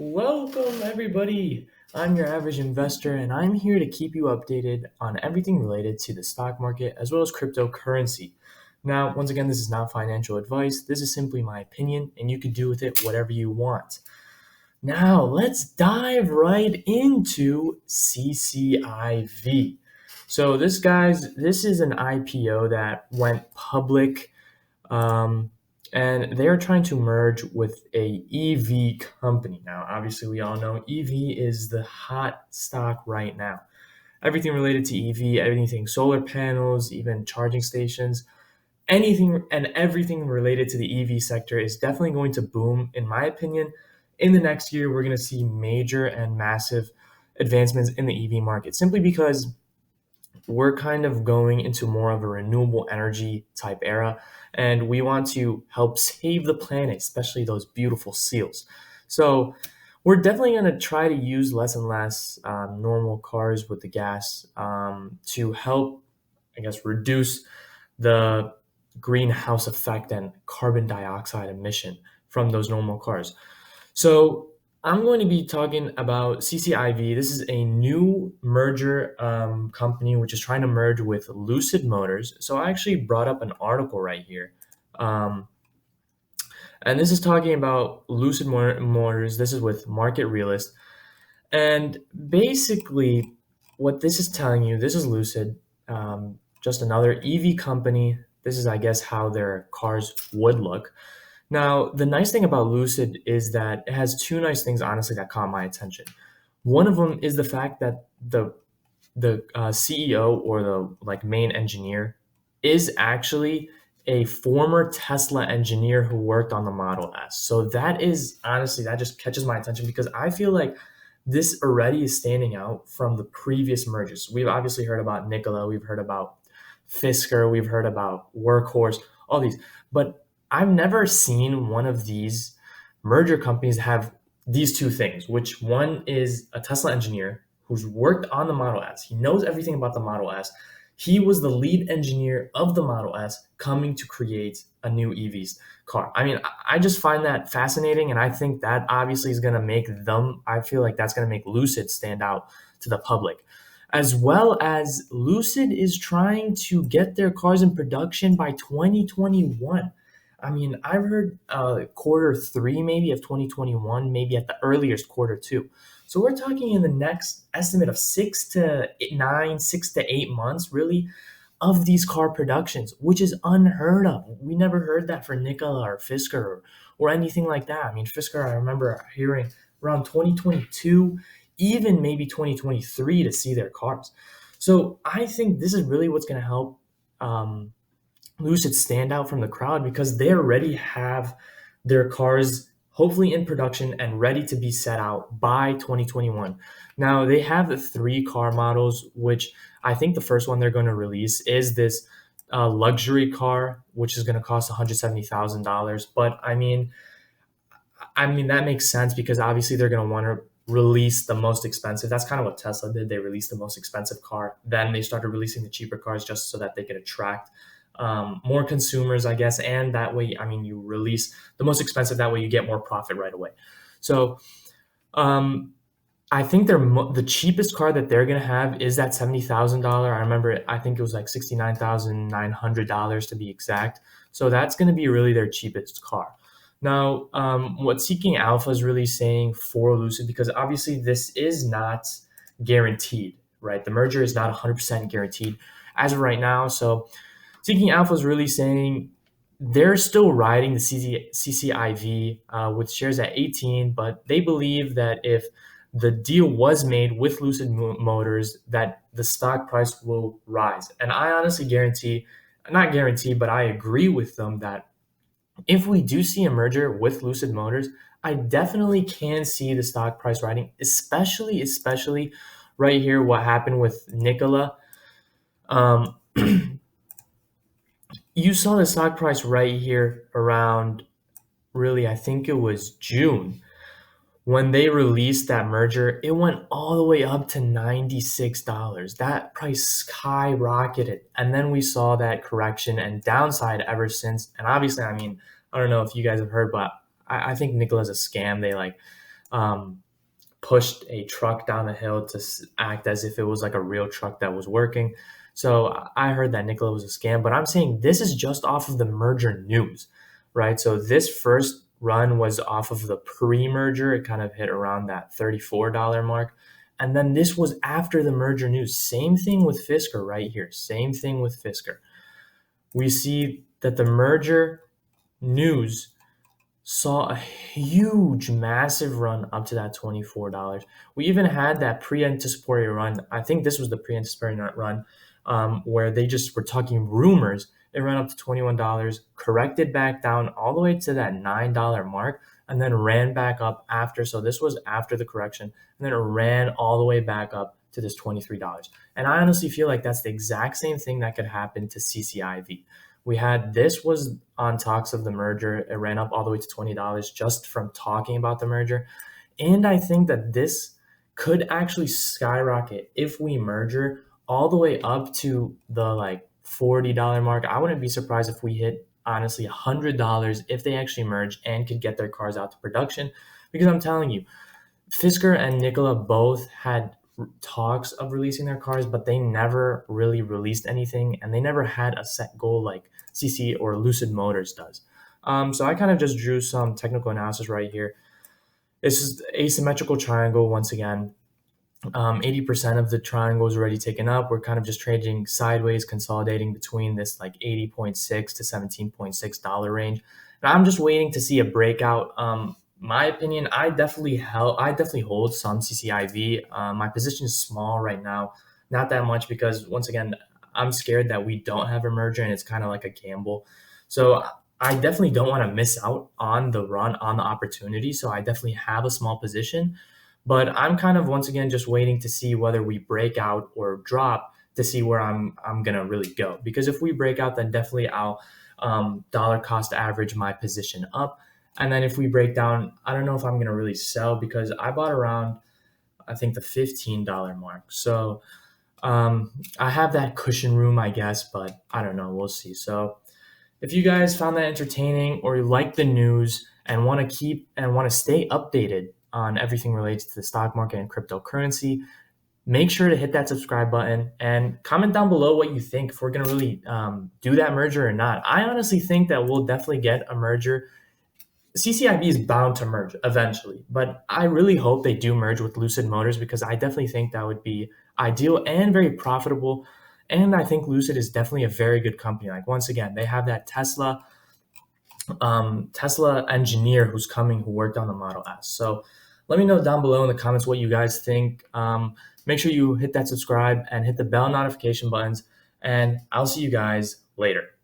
Welcome, everybody. I'm your average investor, and I'm here to keep you updated on everything related to the stock market as well as cryptocurrency. Now, once again, this is not financial advice. This is simply my opinion, and you can do with it whatever you want. Now, let's dive right into CCIV. So, this is an IPO that went public um, and they are trying to merge with a EV company. Now, obviously, we all know EV is the hot stock right now. Everything related to EV, everything solar panels, even charging stations, anything and everything related to the EV sector is definitely going to boom, in my opinion. In the next year, we're going to see major and massive advancements in the EV market simply because we're kind of going into more of a renewable energy type era, and we want to help save the planet, especially those beautiful seals. So we're definitely going to try to use less and less normal cars with the gas to help, I guess, reduce the greenhouse effect and carbon dioxide emission from those normal cars. So I'm going to be talking about CCIV. This is a new merger company which is trying to merge with Lucid Motors. So I actually brought up an article right here. Um, and this is talking about Lucid Motors. This is with Market Realist. And basically, what this is telling you, this is Lucid, just another EV company. This is, I guess, how their cars would look. Now, the nice thing about Lucid is that it has two nice things, honestly, that caught my attention. One of them is the fact that the CEO or the main engineer is actually a former Tesla engineer who worked on the Model S. So that is honestly that just catches my attention because I feel like this already is standing out from the previous mergers. We've obviously heard about Nikola, we've heard about Fisker, we've heard about Workhorse, all these, but I've never seen one of these merger companies have these two things, which one is a Tesla engineer who's worked on the Model S. He knows everything about the Model S. He was the lead engineer of the Model S coming to create a new EVs car. I mean, I just find that fascinating. And I think that obviously is going to make them, I feel like that's going to make Lucid stand out to the public. As well as Lucid is trying to get their cars in production by 2021. I mean, I've heard quarter three maybe of 2021, maybe at the earliest quarter two. So we're talking in the next estimate of 6 to 8 months, really, of these car productions, which is unheard of. We never heard that for Nikola or Fisker or anything like that. I mean, Fisker, I remember hearing around 2022, even maybe 2023 to see their cars. So I think this is really what's going to help Lucid stand out from the crowd because they already have their cars hopefully in production and ready to be set out by 2021. Now, they have the three car models, which I think the first one they're going to release is this luxury car, which is going to cost $170,000. But I mean that makes sense because obviously they're going to want to release the most expensive. That's kind of what Tesla did. They released the most expensive car. Then they started releasing the cheaper cars just so that they could attract more consumers, I guess. And that way, I mean, you release the most expensive. That way, you get more profit right away. So um, I think the cheapest car that they're gonna have is that $70,000. I remember I think it was like $69,900 to be exact. So that's gonna be really their cheapest car. Now, what Seeking Alpha is really saying for Lucid, because obviously this is not guaranteed, right? The merger is not 100% guaranteed as of right now. So Seeking Alpha is really saying they're still riding the CCIV with shares at 18, but they believe that if the deal was made with Lucid Motors, that the stock price will rise. And I honestly not guarantee, but I agree with them that if we do see a merger with Lucid Motors, I definitely can see the stock price riding, especially right here, what happened with Nikola. Um, you saw the stock price right here around really, I think it was June when they released that merger. It went all the way up to $96. That price skyrocketed. And then we saw that correction and downside ever since. And obviously, I mean, I don't know if you guys have heard, but I think Nikola's a scam. pushed a truck down the hill to act as if it was like a real truck that was working. So I heard that Nikola was a scam, but I'm saying this is just off of the merger news, right? So this first run was off of the pre-merger. It kind of hit around that $34 mark. And then this was after the merger news. Same thing with Fisker right here. Same thing with Fisker. We see that the merger news saw a huge, massive run up to that $24. We even had that pre-anticipatory run. I think this was the pre-anticipatory run where they just were talking rumors. It ran up to $21, corrected back down all the way to that $9 mark, and then ran back up after. So this was after the correction, and then it ran all the way back up to this $23. And I honestly feel like that's the exact same thing that could happen to CCIV. We had this was on talks of the merger. It ran up all the way to $20 just from talking about the merger. And I think that this could actually skyrocket if we merger all the way up to the like $40 mark. I wouldn't be surprised if we hit honestly $100 if they actually merge and could get their cars out to production. Because I'm telling you, Fisker and Nikola both had talks of releasing their cars, but they never really released anything, and they never had a set goal like CC or Lucid Motors does. So I kind of just drew some technical analysis right here. This is asymmetrical triangle once again. 80% of the triangle is already taken up. We're kind of just trading sideways, consolidating between this like 80.6 to $17.6 range. And I'm just waiting to see a breakout. My opinion, I definitely hold some CCIV. My position is small right now, not that much because once again, I'm scared that we don't have a merger and it's kind of like a gamble. So I definitely don't want to miss out on the run, on the opportunity. So I definitely have a small position, but I'm kind of once again just waiting to see whether we break out or drop to see where I'm gonna really go. Because if we break out, then definitely I'll dollar cost average my position up. And then if we break down, I don't know if I'm going to really sell because I bought around, I think, the $15 mark. So I have that cushion room, I guess, but I don't know. We'll see. So if you guys found that entertaining or you like the news and want to stay updated on everything related to the stock market and cryptocurrency, make sure to hit that subscribe button and comment down below what you think if we're going to really do that merger or not. I honestly think that we'll definitely get a merger. CCIB is bound to merge eventually, but I really hope they do merge with Lucid Motors because I definitely think that would be ideal and very profitable. And I think Lucid is definitely a very good company. Like once again, they have that Tesla engineer who's coming who worked on the Model S. So let me know down below in the comments what you guys think. Make sure you hit that subscribe and hit the bell notification buttons, and I'll see you guys later.